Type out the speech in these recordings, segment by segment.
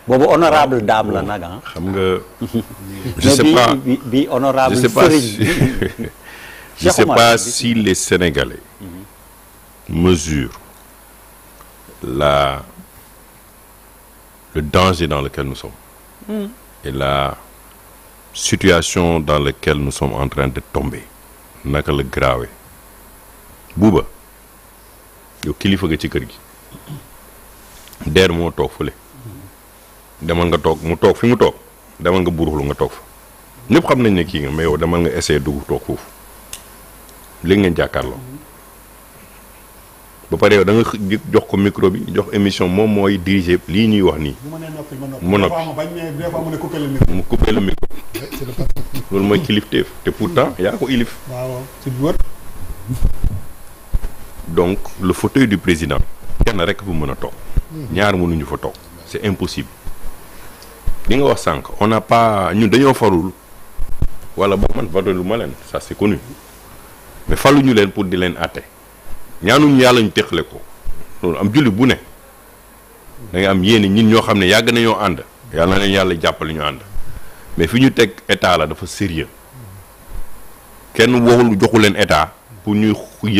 boobu honorable dame la nag ah. xam nga. je sais pas bi honorable je sais pas je sais Omar, pas si les Sénégalais mesurent le danger dans lequel nous sommes et la situation dans laquelle nous sommes en train de tomber naka la grave buuba yow kilifa nga ci kër gi deer moo toog fële demal nga toog mu toog fi mu toog demal nga buruxlu nga toog fa ñëpp xam nañ ne kii nga mais yow demal nga essayer dugg toog foofu léegi ngeen jàkkaarloo ba pare yow da nga jox ko micro bi jox émission moom mooy diriger lii ñuy wax nii. mu noppi mu coupé le micro. loolu mooy kilifteef te pourtant yaa ko ilif. donc le fauteuil du président kenn rek fu mën a toog. ñaar mënuñu fa toog c'est impossible. li nga wax sànq on n'a pas ñun dañoo farul wala ba man farul ma leen ça c'est connu mais faluñu leen pour di leen àtte ñaanuñu yàlla ñu teqale ko loolu am julli bu ne da nga am yéene ñin ñoo xam ne yàgg nañoo ànd yàlla na leen yàlla jàppale ñu ànd mais fi ñu teg état la dafa sérieux kenn waxul joxu leen état pour ñuy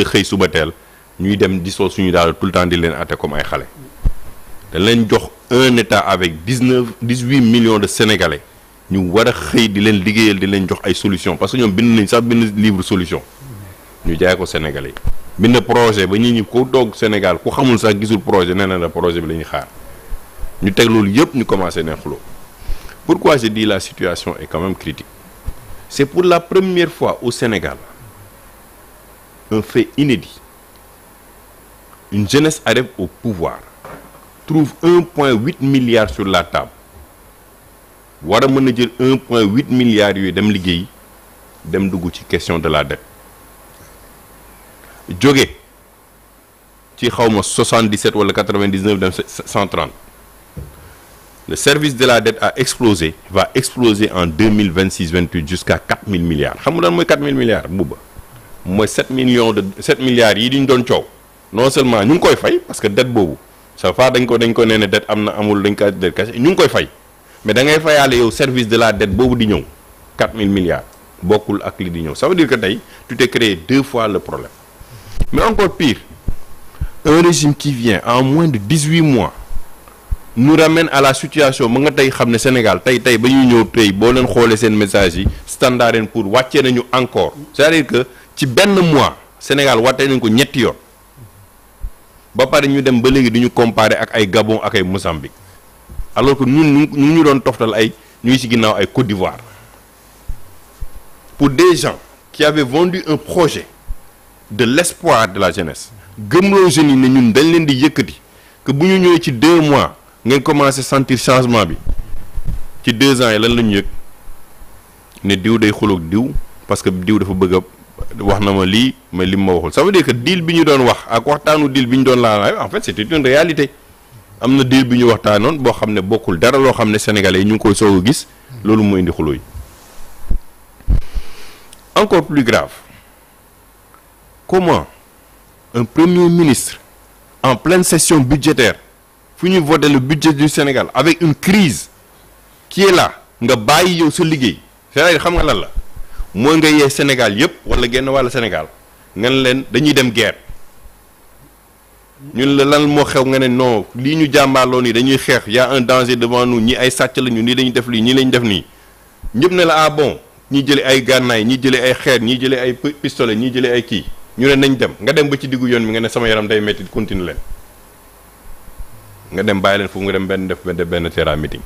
xëy suba teel ñuy dem di sol suñu daal tout le temps di leen àtte comme ay xale dañ leen jox un état avec 18 millions de sénégalais ñu war a xëy di leen liggéeyal di leen jox ay solution parce que ñoom bind nañ sax bind livre solution ñu jaay ko sénégalais yi bind projet ba ñi ko toog Sénégal ku xamul sax gisul projet nee na la projet bi la ñuy xaar ñu teg loolu yëpp ñu commencé ne xuloo pourquoi je dis la situation est quand même critique c'est pour la première fois au Sénégal un fait inédit une jeunesse arrive au pouvoir trouve 1,8 milliard sur la table war a mën a jël 1,8 milliard yooyu dem liggéey dem dugg ci question de la dette jóge ci xawma 77 wala 99 dem 130 le service de la dette a explosé va exploser en 2026-28 jusqu'à 4000 milliards xam nga lan mooy 4000 milliards bubba mooy 7 milliards yi diñ doon coow non seulement ñu ngi koy fay parce que dette boobu ça fa dañ ko nee ne dette am na amul dañ ko dette caché ñu ngi koy fay mais da ngay fayaale yow service de la dette boobu di ñëw 4000 milliards bokkul ak li di ñëw ça veut dire que tey tu t'es créé 2 fois le problème mais encore pire un régime qui vient en moins de 18 mois nous ramène à la situation ba nga tey xam ne Sénégal tey ba ñuy ñëw tey boo leen xoolee seen message yi standard ren pour wàccee nañu encore c'est-à-dire que ci benn mois Sénégal wàccee nañ ko ñetti yoon ba pare ñu dem ba léegi du ñu comparer ak ay Gabon ak ay Mozambique alors que ñun ñu doon toftal ay ñu ngi ci ginnaaw ay Côte d'Ivoire pour des gens qui avaient vendu un projet de l'espoir de la jeunesse gëmloo jeunes yi ne ñun dañ leen di yëkkati que bu ñu ñëwee ci 2 mois ngeen commencé sentir changement bi ci 2 ans yi lan la ñu yëg ne diw day xuloog diw parce que diw dafa bëgg a wax na ma lii mais li ma waxul ça veut dire que deal bi ñu doon wax ak waxtaanu deal bi ñu doon laalaay en fait c'était une réalité am na deal bi ñu waxtaanoon boo xam ne bokkul dara loo xam ne sénégalais yi ñu ngi koy soog a gis loolu moo indi xuloo yi encore plus grave comment un premier ministre en pleine session budgétaire fu ñuy voter le budget du Sénégal avec une crise qui est là nga bàyyi yow sa liggéey c'est-à-dire xam nga lan la mooy nga yee Sénégal yëpp wala genn wàll Sénégal nga ne leen dañuy dem guerre ñun la lan moo xew nga ne non lii ñu jàmbaarloo nii dañuy xeex y a un danger devant nous ñi ay sàcc lañu nii dañuy def lii ñii lañu def nii ñëpp ne la ah bon ñi jëlee ay gànnaay ñi jëlee ay xeer ñi jëlee ay pistolet ñi jëlee ay kii ñu ne nañ dem nga dem ba ci diggu yoon mi nga ne sama yaram day metti continue leen nga dem bàyyi leen foofu nga dem benn terrain meeting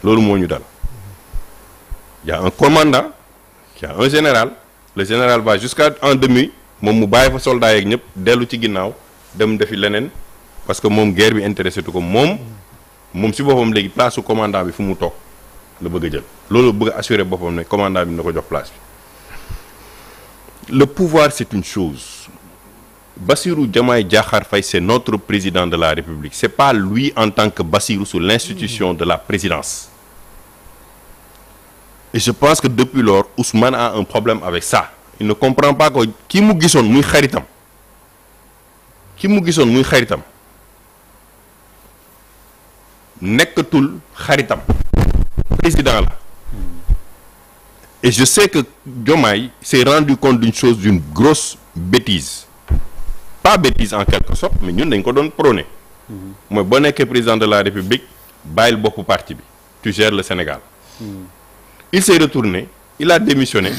loolu moo ñu dal y a un commandant y a un général le général va jusqu'à en demi moom mu bàyyi fa soldats yeeg ñëpp dellu ci ginnaaw dem defi leneen parce que moom guerre bi intéressé tu ko moom si boppam léegi place su commandant bi fu mu toog la bëgg a jël loolu bëgg a assurer boppam ne commandant bi na ko jox place bi le pouvoir c'est une chose Bassirou Diomaye Diakhar Faye c'est notre président de la République c'est pas lui en tant que Bassirou sur l'institution de la présidence et je pense que depuis lors Ousmane a un problème avec ça il ne comprend pas que ki mu gisoon muy xaritam nekkatul xaritam président la et je sais que Diomaye s'est rendu compte d'une chose, d'une grosse bêtise, pas bêtise en quelque sorte, mais ñun dañ ko doon prôné mooy boo nekkee président de la République bàyyil boppu parti bi, tu gères le Sénégal. Il s'est retourné, il a démissionné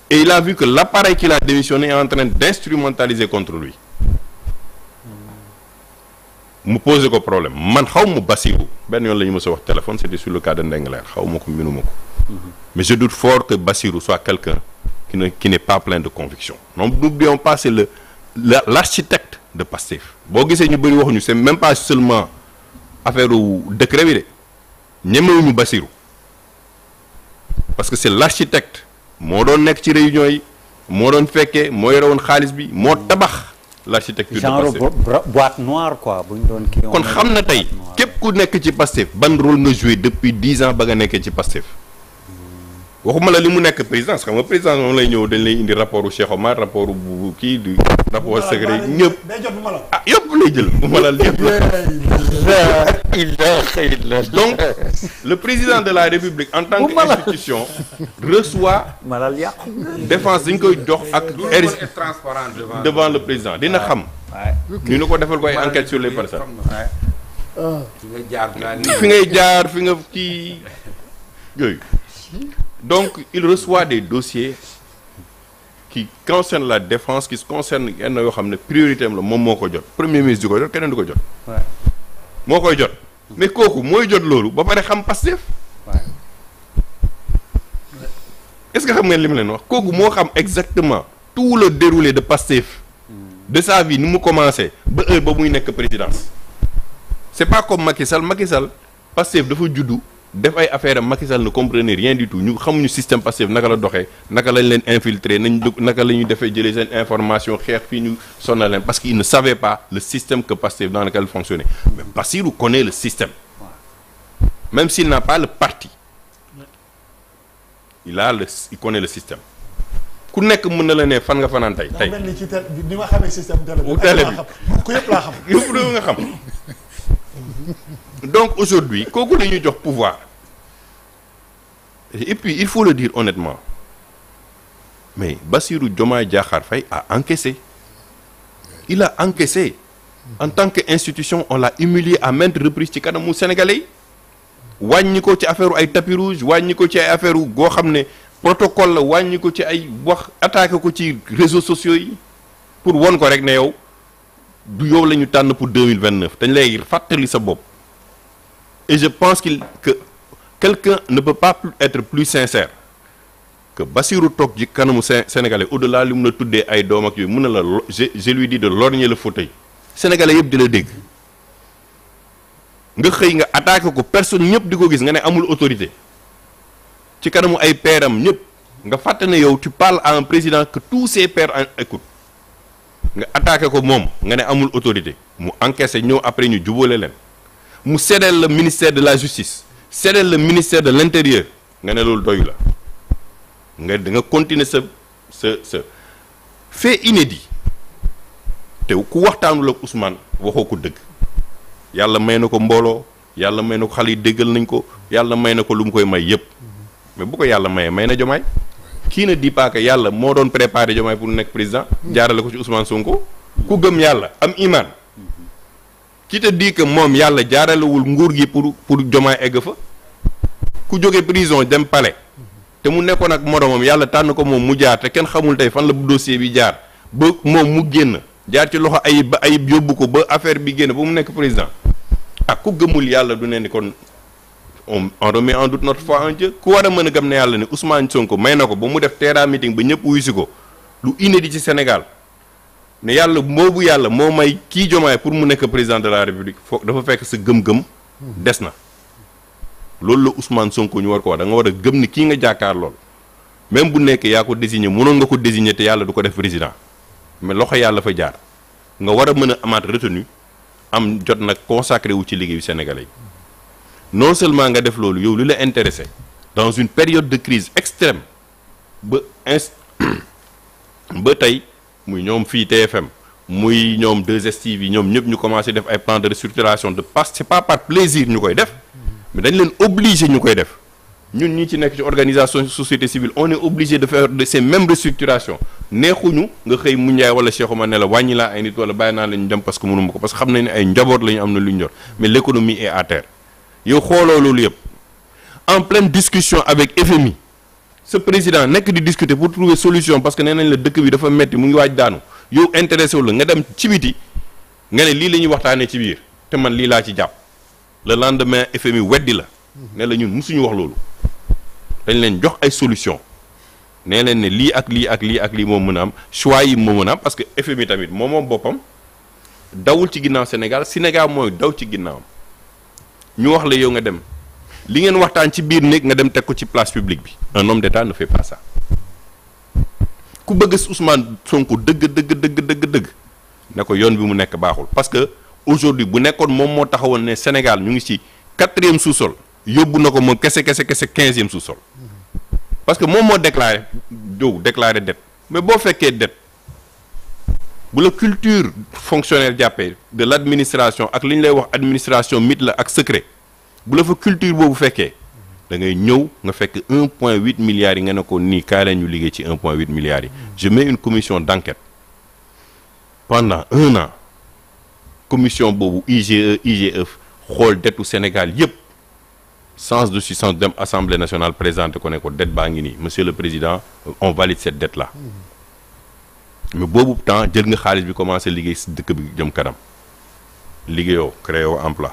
et il a vu que l'appareil qu'il a démissionné est en train d'instrumentaliser contre lui. mu posé ko problème man xaw ma Bassirou benn yoon la ñu mës a wax téléphone c'était sur le cas de Ndingler xaw ma ko minuma ko mais je doute fort que Bassirou soit quelqu'un qui n'est pas plein de conviction. Non, n'oublions pas, c'est l'architecte de Pastef. Boo gisee ñu bëri waxuñu c'est même pas seulement affaire u décret bi de ñemewuñu Bassirou parce que c'est l'architecte moo doon nekk ci réunion yi moo doon fekkee moo yore woon xaalis bi moo tabax l'architecture de Pastef. Genre boîte noire quoi bu ñu doon kii. kon xam na tey képp ku nekk ci Pastef ban rôle nga joué depuis 10 ans ba nga nekkee ci Pastef waxuma la li mu nekk présidence xam nga présidence moom lay ñëw dañ lay indi rapport u Cheikh Omar rapport bu kii du rapport secret ñëpp ah yëpp lay jël bu malal yëpp donc le président de la République en tant qu'institution reçoit défense dañ koy jox ak devant le président dina xam ñu ne ko defal ko ay enquête sur les personnes fi ngay jaar fi nga kii yooyu. Donc, il reçoit des dossiers qui concernent la défense, qui concernent yenn yoo xam ne priorité am la moom moo ko jot premier ministre di ko jot keneen du ko jot. moo koy jot. mais kooku mooy jot loolu ba pare xam Pastef. est-ce que xam ngeen li mu leen wax kooku moo xam exactement tout le déroulé de Pastef. de sa vie ni mu commencé ba heure ba muy nekk présidence. c'est pas comme Macky Sall Pastef dafa juddu. def ay affaire am Macky Sall ne comprenait rien du tout ñu xamuñu système Pastef naka la doxee naka lañ leen infiltrer naka la ñuy defee jëlee seen information xeex fii ñu sonal leen parce qu'il ne savait pas le système que Pastef dans lequel il fonctionnait mais Bassirou connaît le système même s'il n'a pas le parti il connaît le système ku nekk mën na la ne fan nga fanaan tey ni ma xamee système télé bi ku yëpp laa xam yëpp nga xam donc aujourd'hui kooku la ñuy jox pouvoir et puis il faut le dire honnêtement mais Bassirou Diomaye Diakhar Faye a encaissé il a encaissé en tant qu'institution on l'a humilié à maintes reprises ci kanamu sénégalais yi wàññi ko ci affaire ay tapis rouge wàññi ko ci ay affaire goo xam ne protocole la wàññi ko ci ay wax attaqué ko ci réseaux sociaux yi pour won ko rek ne yow du yow la ñu tànn pour 2029 dañ lay fàttali sa bopp. Et je pense que quelqu'un ne peut pas être plus sincère que Bassirou toog ci kanamu sénégalais au-delà li mun a tuddee ay doom ak yooyu mun na la je lui dis de lorgner le fauteuil sénégalais yëpp di la dégg nga xëy nga attaqué ko personne ñëpp di ko gis nga ne amul autorité ci kanamu ay pairam ñëpp nga fàtte ne yow tu parles à un président que tous ses pairs en écoutent nga attaqué ko moom nga ne amul autorité mu encaissé ñëw après ñu jubóole leen. mu séddale le ministère de la justice séddale le ministère de l'intérieur nga ne loolu doyu la nga da nga continuer sa fait inédit te ku waxtaanul ak Ousmane waxoo ko dëgg yàlla may na ko mbooloo yàlla may na ko xale yi déggal nañ ko yàlla may na ko lu mu koy may yépp mais bu ko yàlla mayee may na Diomaye kii ne dit pas que yàlla moo doon préparer Diomaye pour nekk président jaarale ko ci Ousmane Sonko ku gëm yàlla am iman qui te dit que moom yàlla jaaralewul nguur gi pour Diomaye egg fa ku jóge prison dem palais te mu nekkoon ak moromam yàlla tànn ko moom mu jaar te kenn xamul tey fan la bu dossier bi jaar ba moom mu génn jaar ci loxo ayib yóbbu ko ba affaire bi génn ba mu nekk président ak ku gëmul yàlla du ne ni kon on remet en doute notre foi en Dieu ku war a mën a gëm ne yàlla ne Ousmane Sonko may na ko ba mu def terrain meeting ba ñëpp wuyu si ko lu inédit ci Sénégal ne yàlla boobu yàlla moo may kii Diomaye pour mu nekk président de la République foog dafa fekk sa gëm-gëm des na loolu la Ousmane Sonko ñu war ko wax da nga war a gëm ni kii nga jàkkaar lool même bu nekkee yaa ko désigné mënoon nga ko désigné te yàlla du ko def président mais loxo yàlla fa jaar nga war a mën a amaat retenu am jot nag consacré wu ci liggéeyu sénégalais yi non seulement nga def loolu yow li la intéressé dans une période de crise extrême ba tey muy ñoom fii TFM muy ñoom 2STV yi ñoom ñëpp ñu commencé def ay plan de restructuration de passe c'est pas par plaisir ñu koy def mais dañ leen obligé ñu koy def ñun ñi ci nekk ci organisation société civile on est obligé de faire de ces mêmes restructurations neexuñu nga xëy mu Ndiaye wala Cheikh Oumar ne la wàññi laa ay nit wala bàyyi naa la ñu dem parce que mënuma ko parce que xam nañ ne ay njaboot la ñu am na lu ñu yor mais l'économie est à terre yow xooloo loolu yëpp en pleine discussion avec FMI ce président nekk di discuter pour trouver solution parce que nee nañ la dëkk bi dafa metti mu ngi waaj daanu yow intéressé wu la nga dem ci biti nga ne lii la ñuy waxtaanee ci biir te man lii laa ci jàpp le lendemain FMI weddi la ne la ñun musuñu wax loolu dañ leen jox ay solution nee leen ne lii ak lii ak lii ak lii moo mën a am choix yi moo mën a am parce que FMI tamit moom boppam dawul ci ginnaaw Sénégal mooy daw ci ginnaawam ñu wax la yow nga dem li ngeen waxtaan ci biir néeg nga dem teg ko ci place publique bi un homme d'État ne fait pas ça ku bëgg Ousmane Sonko dëgg ne ko yoon bi mu nekk baaxul parce que aujourd'hui bu nekkoon moom moo taxawoon ne Sénégal ñu ngi ci 4e sous-sol yóbbu na ko moom kese 15e sous-sol parce que moom moo déclaré dette mais boo fekkee dette bu la culture fonctionnelle jàppee de l'administration ak li ñu lay wax administration mythe la ak secret bu la fa culture boobu fekkee da ngay ñëw nga fekk 1,8 milliards yi nga ne ko nii kaay la ñu liggéey ci 1,8 milliards yi je mets une commission d'enquête pendant 1 an commission boobu IGF xool dettu Sénégal yépp sens de substance dem assemblée nationale présenté ko ne ko dette baa ngi nii monsieur le président on valide cette dette là mais boobu temps jël nga xaalis bi commencé liggéey si dëkk bi jëm kanam liggéeyoo créé woo emploi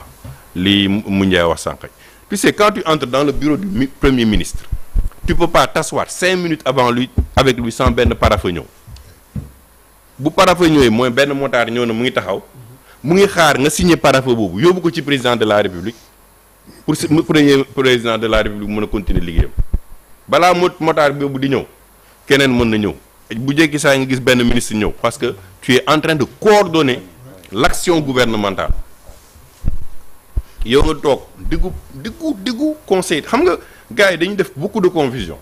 lii mu Ndiaye wax sànq tu sais quand tu entres dans le bureau du premier ministre tu peux pas t'asseoir 5 minutes avant lui avec lui sans benn parafa ñëw bu parafa ñëwee mooy benn motard ñëw na mu ngi taxaw mu ngi xaar nga signé parafa boobu yóbbu ko ci président de la république pour premier président de la république mën a continuer liggéeyam balaa motard boobu di ñëw keneen mën na ñëw bu jékki saa nga gis benn ministre ñëw parce que tu es en train de coordonner l'action gouvernementale yow nga toog diggu conseil xam nga gars yi dañu def beaucoup de confusion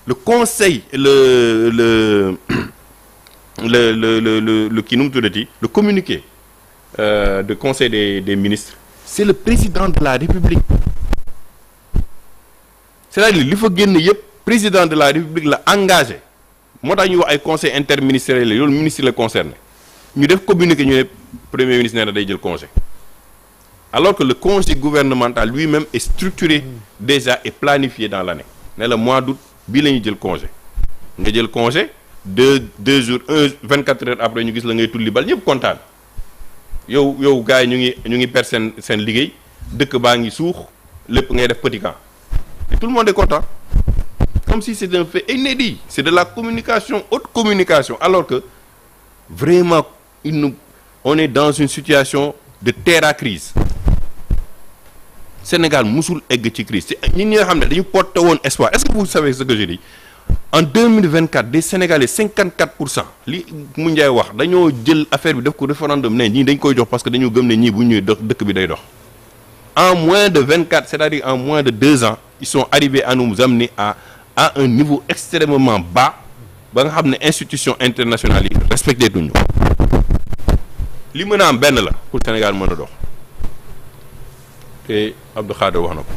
le conseil le kii nu mu tuddati le communiqué de conseil des ministres c'est le président de la république c'est-à-dire li fa génn yëpp président de la république la engagé moo tax ñuy wax ay conseil interministériel la loolu ministre la concerné ñu def communiqué ñu ne premier ministre nee na day jël congé alors que le congé gouvernemental lui-même est structuré déjà et planifié dans l'année ne la mois d'août bii la ñuy jël congé nga jël congé deux jours 24 heures après ñu gis la ngay tulli bal ñëpp kontaan yow gars yi ñu ngi perdre seen liggéey dëkk baa ngi suux lépp ngay def petit camp et tout le monde est content comme si c'est un fait inédit c'est de la communication haute communication alors que vraiment on est dans une situation de terre à crise Sénégal musul egg ci crise ci ñi nga xam ne dañu porté woon espoir est-ce que vous savez ce que je dis en 2024 des Sénégalais 54% li mu Ndiaye wax dañoo jël affaire bi def ko référendum ne ñii dañ koy jox parce que dañoo gëm ne ñii bu ñuy dox dëkk bi day dox en moins de 24 c'est-à-dire en moins de 2 ans ils sont arrivés à nous amener à un niveau extrêmement bas ba nga xam ne institution internationale yi respecté tuñu li mën a am benn la pour Sénégal mën a dox te Abdou Khadre wax na ko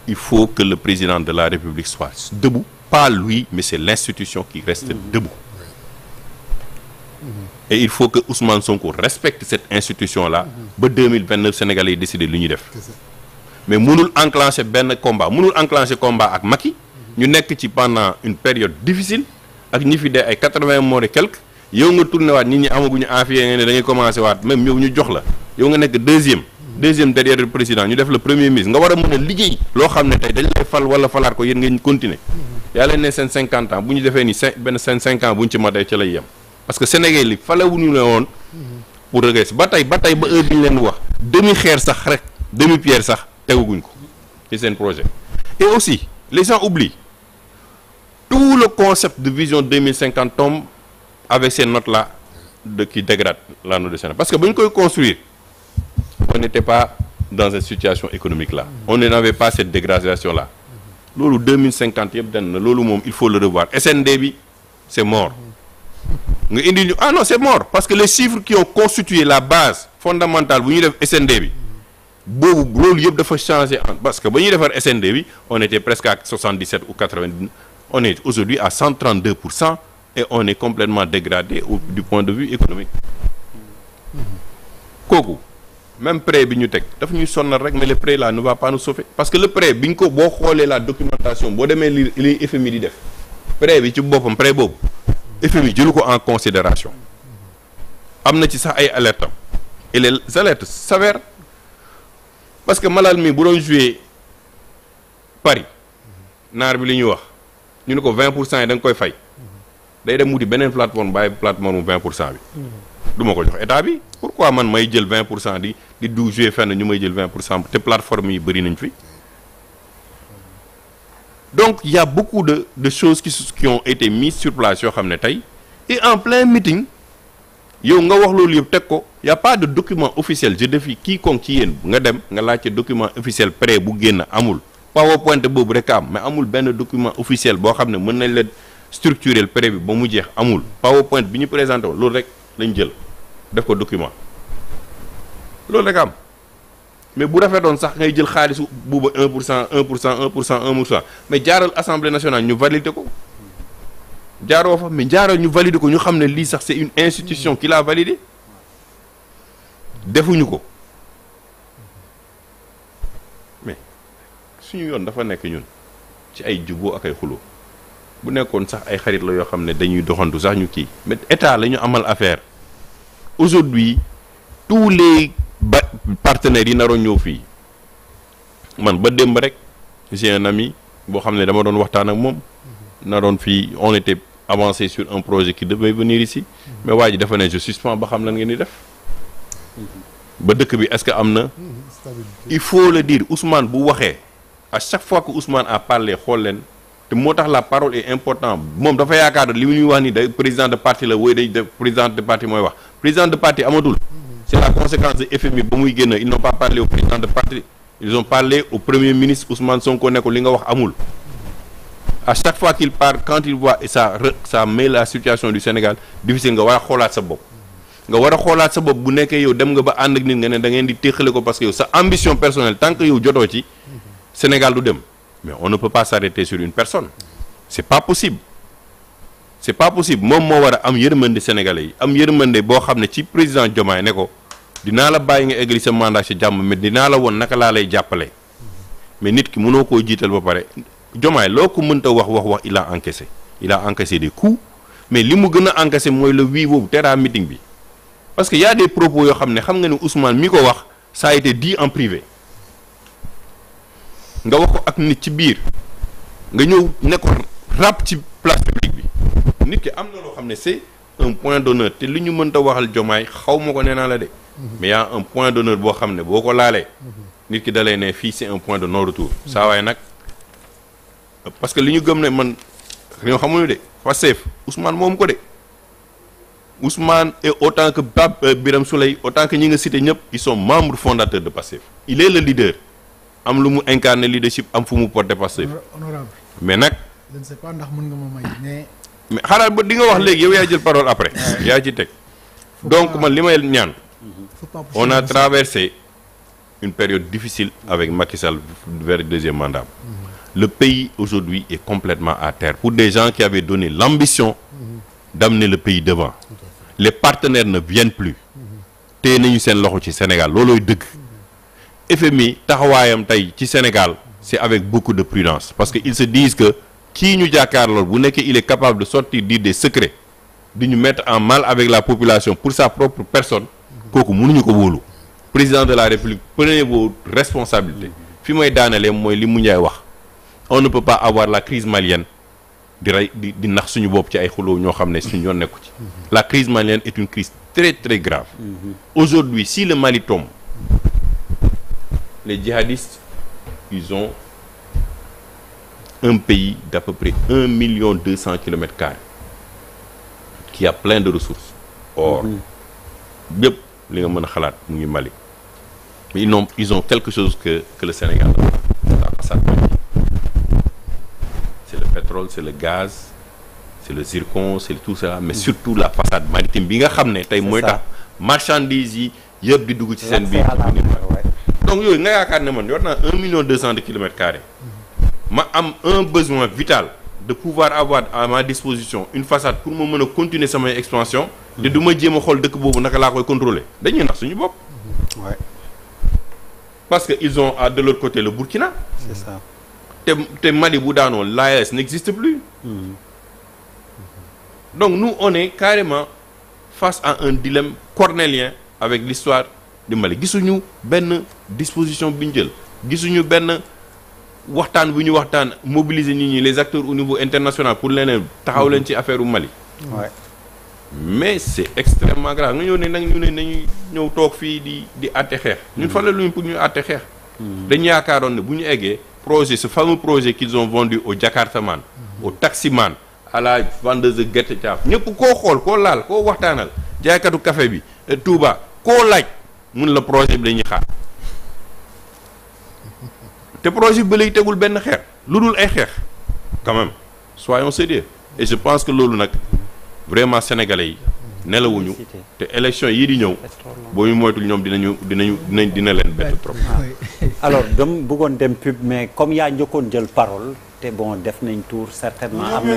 il faut que le président de la République soit debout pas lui mais c'est l'institution qui reste debout et il faut que Ousmane Sonko respecte cette institution là ba 2029 Sénégalais yi décider lu ñuy def mais mënul enclencher benn combat mënul enclencher combat ak Macky ñu nekk ci pendant une période difficile ak ñi fi dee ay 80 morts et quelques yow nga tourné waat nit ñi amaguñu enfier nga ne da ngay commencer waat même yow ñu jox la yow nga nekk deuxième derrière le président ñu def le premier ministre nga war a mën a liggéey loo xam ne tey dañ lay fal wala falaat ko yéen ngeen continuer yàlla ne seen 50 ans bu ñu defee ni seen 5 ans bu ñu ci matee ca lay yem parce que Sénégal li falewuñu la woon pour regresser ba tey ba heure bi ñu leen wax demi xeer sax rek demi pierre sax teguguñ ko ci seen projet et aussi les gens oublient tout le concept de vision 2050 tombe avec ces notes là qui dégradent la note de Sénégal parce que bu ñu koy construire on n'était pas dans une situation économique là on n'avait pas cette dégradation là loolu 2050 yëpp den na loolu moom il faut le revoir SND bi c'est mort nga indi ñu ah non c'est mort parce que les chiffres qui ont constitué la base fondamentale bu ñuy def SND bi boobu loolu yëpp dafa changé parce que ba ñuy defar SND bi on était presque à 77 ou 90 on est aujourd'hui à 132% et on est complètement dégradé du point de vue économique kooku même prêt bi ñu teg daf ñuy sonnal rek mais le prêt là ne va pas nous sauver parce que le prêt bi ñu ko boo xoolee la documentation boo demee li FMI di def prêt bi ci boppam prêt boobu FMI jëlu ko en considération am na ci sax ay alertes et les alertes s'avèrent parce que malal mi bu doon jouer Paris naar bi li ñuy wax ñu ne ko 20% yi da nga koy fay day dem wuti beneen plateforme bàyyi plateforme 20% bi du ma ko jox état bi pourquoi man may jël 20% di du jouer fenn ñu may jël 20% te plateforme yi bëri nañ fi donc il y a beaucoup de choses qui ont été mises sur place yoo xam ne tey et en plein meeting yow nga wax loolu yëpp teg ko y a pas de document officiel je défie quiconque ci yéen nga dem nga laajte document officiel prêt bu génn amul PowerPoint boobu rek am mais amul benn document officiel boo xam ne mën nañ leen structurer prêt bi ba mu jeex amul PowerPoint bi ñu présenté woon loolu rek lañ jël def ko document loolu rek am mais bu rafetoon sax ngay jël xaalisu buuba 1% mais jaaral assemblée nationale ñu valider ko jaaroo fa mais jaaral ñu valider ko ñu xam ne lii sax c'est une institution qui l'a validé defuñu ko mais suñu yoon dafa nekk ñun ci ay juboo ak ay xuloo bu nekkoon sax ay xarit la yoo xam ne dañuy doxantu sax ñu kii mais état la ñu amal affaire aujourd'hui tous les partenaires yi naroon ñëw fii man ba démb rek j'ai un ami boo xam ne dama doon waxtaan ak moom naroon fii on était avancé sur un projet qui devait venir ici mais waa ji dafa ne je suspends ba xam lan ngeen di def ba dëkk bi est-ce que am na il faut le dire Ousmane bu waxee à chaque fois que Ousmane a parlé xool leen te moo tax la parole est importante moom dafa yaakaar li ñuy wax ni day président de parti la wooy day def président de parti mooy wax président de parti amatul c'est la conséquence de FMI ba muy génn ils n'ont pas parlé au président de parti ils ont parlé au premier ministre Ousmane Sonko ne ko li nga wax amul à chaque fois qu'il parle quand il voit et ça met la situation du Sénégal difficile nga war a xoolaat sa bopp nga war a xoolaat sa bopp bu nekkee yow dem nga ba ànd ak nit nga ne da ngeen di téqale ko parce que yow sa ambition personnelle tant que yow jotoo ci Sénégal du dem mais on ne peut pas s'arrêter sur une personne c'est pas possible moom moo war a am yërmande sénégalais yi am yërmande boo xam ne ci président Diomaye ne ko dinaa la bàyyi nga eggali sa mandat ci jàmm mais dinaa la woon naka laa lay jàppale mais nit ki mënoo koo jiital ba pare Diomaye loo ko mënta wax il a encaissé des coups mais li mu gën a encaissé mooy le wii boobu terrain meeting bi parce que y a des propos yoo xam ne xam nga ne Ousmane mi ko wax ça a été dit en privé nga wax ko ak nit ci biir nga ñëw ne ko rap ci place publique bi nit ki am na loo xam ne c'est un point d'honneur te li ñu mënta waxal Diomaye xaw ma ko nee naa la de mais y a un point d'honneur boo xam ne boo ko laalee nit ki da lay ne fii c'est un point de non-retour saa waaye nag parce que li ñu gëm ne man ñoo xamuñu de Pastef Ousmane moom ko de Ousmane et autant que Birame Souleye autant que ñi nga cité ñëpp ils sont membres fondateurs de Pastef il est le leader am lu mu incarner leadership am fu mu porter Pastef honorable mais nag je ne sais pas ndax mën nga ma may mais xaaral ba di nga wax léegi yow yaa jël parole après yaa ci teg donc man li may ñaan on a traversé une période difficile avec Macky Sall vers le deuxième mandat le pays aujourd'hui est complètement à terre pour des gens qui avaient donné l'ambition d'amener le pays devant les partenaires ne viennent plus téye nañu seen loxo ci Sénégal loolooy dëgg FMI taxawaayam tey ci Sénégal c'est avec beaucoup de prudence parce que ils se disent que kii ñu jàkkaarloo bu nekkee il est capable de sortir dire des secrets di ñu mettre en mal avec la population pour sa propre personne kooku mënuñu ko wóolu président de la République prenez vos responsabilités fi may daanelee mooy li mu Ndiaye wax on ne peut pas avoir la crise malienne di nax suñu bopp ci ay xuloo ñoo xam ne suñu yoon nekku ci la crise malienne est une crise très très grave aujourd'hui si le Mali tombe les djihadistes ils ont un pays d'à peu près 1,2 million qui a plein de ressources or bépp li nga mën a xalaat mu ngi Mali mais ils ont quelque chose que le Sénégal n'a pas. C'est le pétrole, c'est le gaz c'est le zircon c'est tout ça mais surtout la façade maritime bi nga xam ne tey mooy tax marchandises yi yëpp di dugg ci seen biir donc yooyu nga yaakaar ne man yor naa 1,2 million de kilomètres carrés ma am un besoin vital de pouvoir avoir à ma disposition une façade pour ma mën a continuer samay expansion te du ma jéem a xool dëkk boobu naka laa koy contrôler dañuy nax suñu bopp parce que ils ont de l'autre côté le Burkina c'est ça te Mali bu daanoo l'AES n'existe plus donc nous on est carrément face à un dilemme cornélien avec l'histoire du Mali gisuñu benn disposition bi ñu jël gisuñu benn waxtaan bu ñu waxtaan mobiliser nit ñi les acteurs au niveau international pour leneen taxaw leen ci affaire u Mali mais c'est extrêmement grave nga ñëw ne nag ñu ne nañu ñëw toog fii di àtte xeex ñun fa la luñu pour ñu àtte xeex dañu yaakaaroon ne bu ñu eggee projet ce fameux projet qu'ils ont vendu au Jakartaman au taximan à la vendeuse de gerte caaf ñëpp koo xool koo laal koo waxtaanal jaaykatu café bi Touba koo laaj mun la projet bi dañuy xaar te projet bi ba léegi tegul benn xeex lu dul ay xeex quand même soyons sérieux et je pense que loolu nag vraiment sénégalais yi nelawuñu te élection yii di ñëw boo ñu moytul ñoom dina leen bett trop. alors dam bëggoon dem pub mais comme yaa njëkkoon jël parole te bon def nañ tour certainement am na